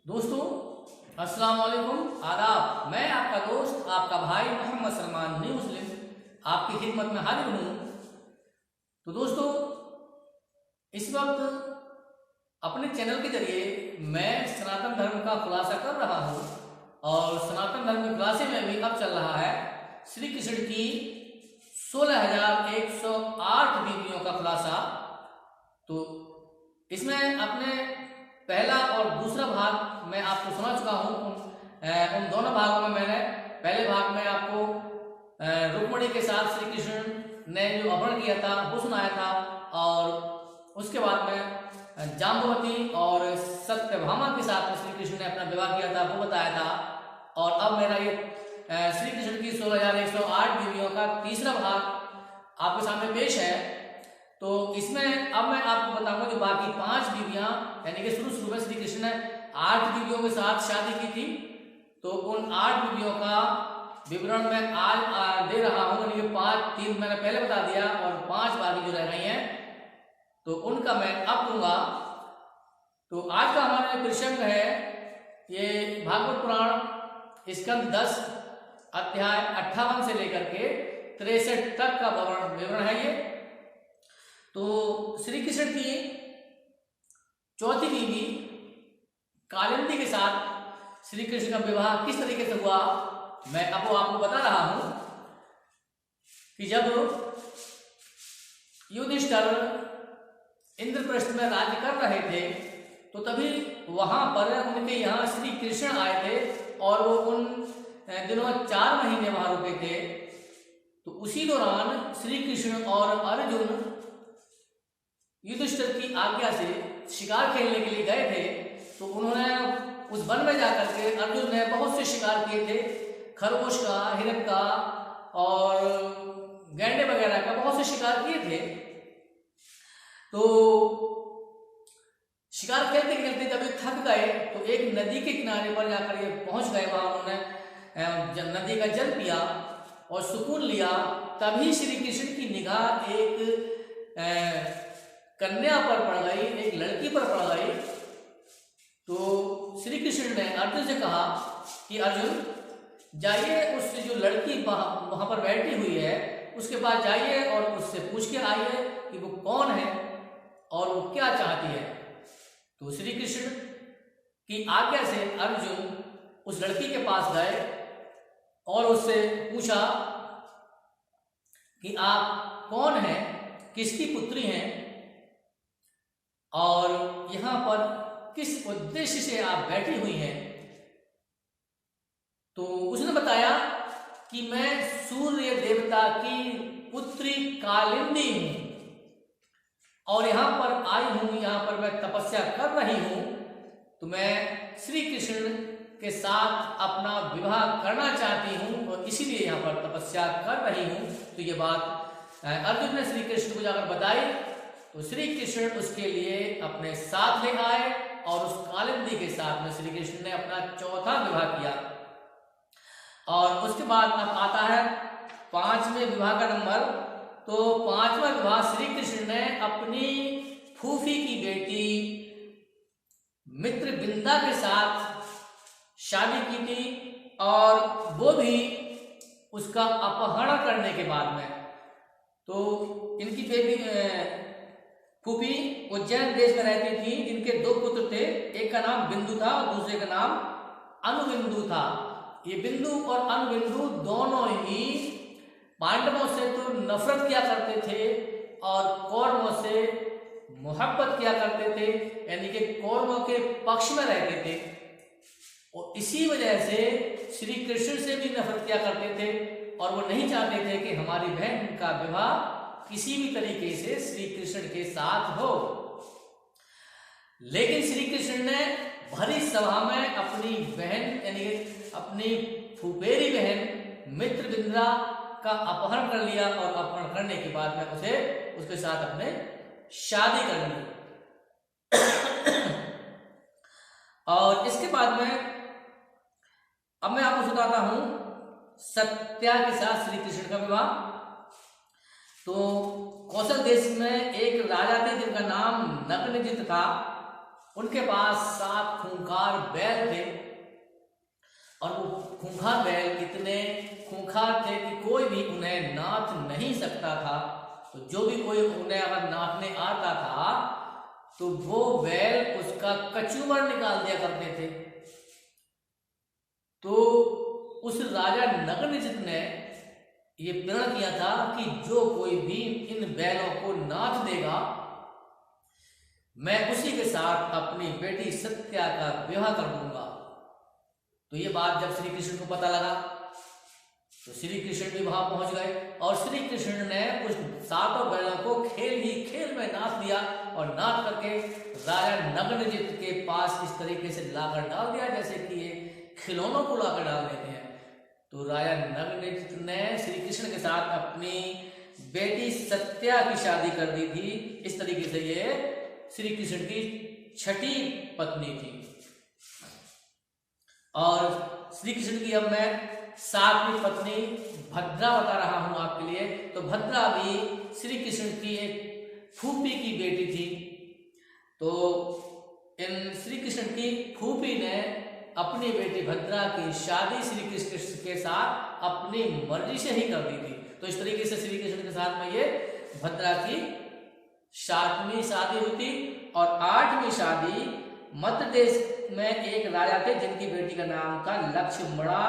दोस्तों अस्सलाम वालेकुम, आदाब। मैं आपका दोस्त, आपका भाई मोहम्मद सलमान न्यू मुस्लिम आपकी खिदमत में हाजिर हूँ। तो दोस्तों, इस वक्त अपने चैनल के जरिए मैं सनातन धर्म का खुलासा कर रहा हूँ और सनातन धर्म के खुलासे में भी अब चल रहा है श्री कृष्ण की 16,108 बीवियों का खुलासा। तो इसमें अपने पहला और दूसरा भाग मैं आपको सुना चुका हूँ। उन दोनों भागों में मैंने पहले भाग में आपको रुक्मिणी के साथ श्री कृष्ण ने जो अपहरण किया था वो सुनाया था, और उसके बाद में जाम्बवती और सत्यभामा के साथ में श्री कृष्ण ने अपना विवाह किया था वो बताया था। और अब मेरा ये श्री कृष्ण की 16,108 बीवियों का तीसरा भाग आपके सामने पेश है। तो इसमें अब मैं आपको बताऊंगा जो बाकी 5 बीवियां, यानी कि शुरू में श्री कृष्ण ने 8 बीवियों के साथ शादी की थी, तो उन 8 बीवियों का विवरण मैं आज दे रहा हूं। यानी कि 3 मैंने पहले बता दिया और 5 बाकी जो रह गई हैं तो उनका मैं अब दूंगा। तो आज का हमारा जो प्रसंग है ये भागवत पुराण स्कंद 10 अध्याय 58 से लेकर के 63 तक का विवरण है ये। तो श्री कृष्ण की चौथी बीवी कालिंदी के साथ श्री कृष्ण का विवाह किस तरीके से हुआ मैं अब आपको बता रहा हूं कि जब युधिष्ठिर इंद्रप्रस्थ में राज्य कर रहे थे तो तभी वहां पर उनके यहाँ श्री कृष्ण आए थे और वो उन दिनों 4 महीने वहां रुके थे। तो उसी दौरान श्री कृष्ण और अर्जुन युधिष्ठिर की आज्ञा से शिकार खेलने के लिए गए थे। तो उन्होंने उस वन में जाकर के अर्जुन ने बहुत से शिकार किए थे, खरगोश का, हिरण का और गैंडे वगैरह का बहुत से शिकार किए थे। तो शिकार खेलते खेलते जब ये थक गए तो एक नदी के किनारे पर जाकर ये पहुंच गए। वहां उन्होंने नदी का जल पिया और सुकून लिया। तभी श्री कृष्ण की निगाह एक कन्या पर पड़ गई, एक लड़की पर पड़ गई। तो श्री कृष्ण ने अर्जुन से कहा कि अर्जुन जाइए, उस जो लड़की वहां पर बैठी हुई है उसके पास जाइए और उससे पूछ के आइए कि वो कौन है और वो क्या चाहती है। तो श्री कृष्ण की आज्ञा से अर्जुन उस लड़की के पास गए और उससे पूछा कि आप कौन हैं, किसकी पुत्री हैं और यहां पर किस उद्देश्य से आप बैठी हुई हैं। तो उसने बताया कि मैं सूर्य देवता की पुत्री कालिंदी हूं और यहां पर आई हूं, यहां पर मैं तपस्या कर रही हूं। तो मैं श्री कृष्ण के साथ अपना विवाह करना चाहती हूं और इसीलिए यहां पर तपस्या कर रही हूं। तो ये बात अर्जुन ने श्री कृष्ण को जाकर बताई। तो श्री कृष्ण उसके लिए अपने साथ ले आए और उस कालिंदी के साथ में श्री कृष्ण ने अपना चौथा विवाह किया। और उसके बाद अब आता है 5वें विवाह का नंबर। तो 5वां विवाह श्री कृष्ण ने अपनी फूफी की बेटी मित्रविंदा के साथ शादी की थी, और वो भी उसका अपहरण करने के बाद में। तो इनकी बेबी फूफी उज्जैन देश में रहती थी, जिनके 2 पुत्र थे, एक का नाम बिंदु था और दूसरे का नाम अनुबिंदु था। ये बिंदु और अनुबिंदु दोनों ही पांडवों से तो नफरत किया करते थे और कौरवों से मोहब्बत किया करते थे, यानी कि कौरवों के पक्ष में रहते थे। और इसी वजह से श्री कृष्ण से भी नफरत किया करते थे और वो नहीं चाहते थे कि हमारी बहन का विवाह किसी भी तरीके से श्री कृष्ण के साथ हो। लेकिन श्री कृष्ण ने भरी सभा में अपनी बहन, यानी अपनी फुफेरी बहन मित्रविंदा का अपहरण कर लिया और अपहरण करने के बाद में उसके साथ अपने शादी कर ली। और इसके बाद में अब मैं आपको बताता हूं सत्या के साथ श्री कृष्ण का विवाह। तो कौशल देश में एक राजा थे जिनका नाम नग्नजित था। उनके पास 7 खूंखार बैल थे और वो खूंखार बैल इतने खूंखार थे कि कोई भी उन्हें नाथ नहीं सकता था। तो जो भी कोई उन्हें अगर नापने आता था तो वो बैल उसका कचूमर निकाल दिया करते थे। तो उस राजा नगरजित ने ये प्रण किया था कि जो कोई भी इन बैलों को नाथ देगा मैं उसी के साथ अपनी बेटी सत्या का विवाह कर दूंगा। तो ये बात जब श्री कृष्ण को पता लगा तो श्री कृष्ण भी वहां पहुंच गए और श्री कृष्ण ने उस 7 बैलों को खेल ही खेल में नाच दिया और नाच करके राजा नगरजित के पास इस तरीके से लाकर डाल दिया जैसे कि ये खिलौनों को लाकर डाल देते हैं। तो राजा नगरजित ने श्री कृष्ण के साथ अपनी बेटी सत्या की शादी कर दी थी। इस तरीके से ये श्री कृष्ण की 6ठी पत्नी थी। और श्री कृष्ण की अब मैं 7वीं पत्नी भद्रा बता रहा हूं आपके लिए। तो भद्रा भी श्री कृष्ण की एक फूफी की बेटी थी। तो इन श्री कृष्ण की फूफी ने अपनी बेटी भद्रा की शादी श्री कृष्ण के साथ अपनी मर्जी से ही कर दी थी। तो इस तरीके से श्री कृष्ण के साथ में ये भद्रा की 7वीं शादी हुई थी। और 8वीं शादी मध्य देश में एक राजा थे जिनकी बेटी का नाम था लक्ष्मणा।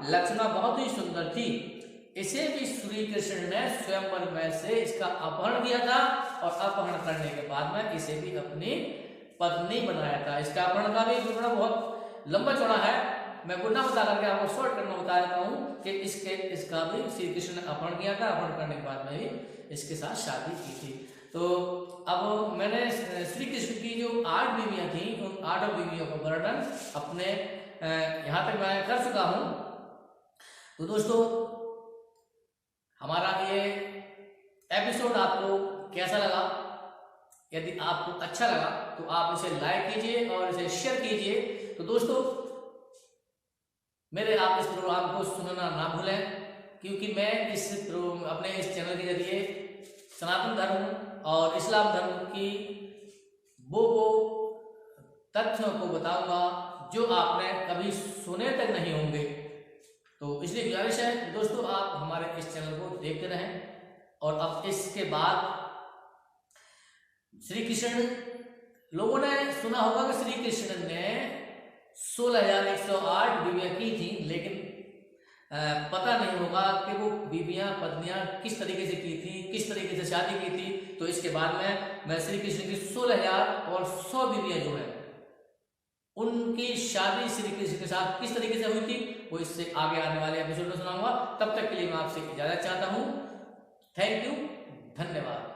लक्ष्मणा बहुत ही सुंदर थी। इसे भी श्री कृष्ण ने स्वयंवर में से इसका अपहरण किया था और अपहरण करने के बाद में इसे भी अपनी पत्नी बनाया था। इसका अपहरण का भी विवरण बहुत लंबा चौड़ा है, मैं गुना बता करके आपको शॉर्ट करना बता देता हूँ कि इसका भी श्री कृष्ण ने अपहरण किया था। अपहरण करने के बाद में ही इसके साथ शादी की थी। तो अब मैंने श्री कृष्ण की जो 8 बीवियां थी उन 8 बीवियों का वर्णन अपने यहाँ तक मैं कर चुका हूँ। तो दोस्तों हमारा ये एपिसोड आपको कैसा लगा? यदि आपको अच्छा लगा तो आप इसे लाइक कीजिए और इसे शेयर कीजिए। तो दोस्तों मेरे आप इस प्रोग्राम को सुनना ना भूलें, क्योंकि मैं अपने इस चैनल के जरिए सनातन धर्म और इस्लाम धर्म की वो तथ्यों को बताऊंगा जो आपने कभी सुने तक नहीं होंगे। तो इसलिए गुजारिश है दोस्तों आप हमारे इस चैनल को देखते रहें। और अब इसके बाद श्री कृष्ण, लोगों ने सुना होगा कि श्री कृष्ण ने 16,108 बीवियां की थी, लेकिन पता नहीं होगा कि वो बीवियां पत्नियां किस तरीके से की थी, किस तरीके से शादी की थी। तो इसके बाद में मैं श्री कृष्ण की 16,100 बीवियां जो है उनकी शादी श्री कृष्ण के साथ किस तरीके से हुई थी वो इससे आगे आने वाले एपिसोड में सुनाऊंगा। तब तक के लिए मैं आपसे इजाजत चाहता हूं। थैंक यू, धन्यवाद।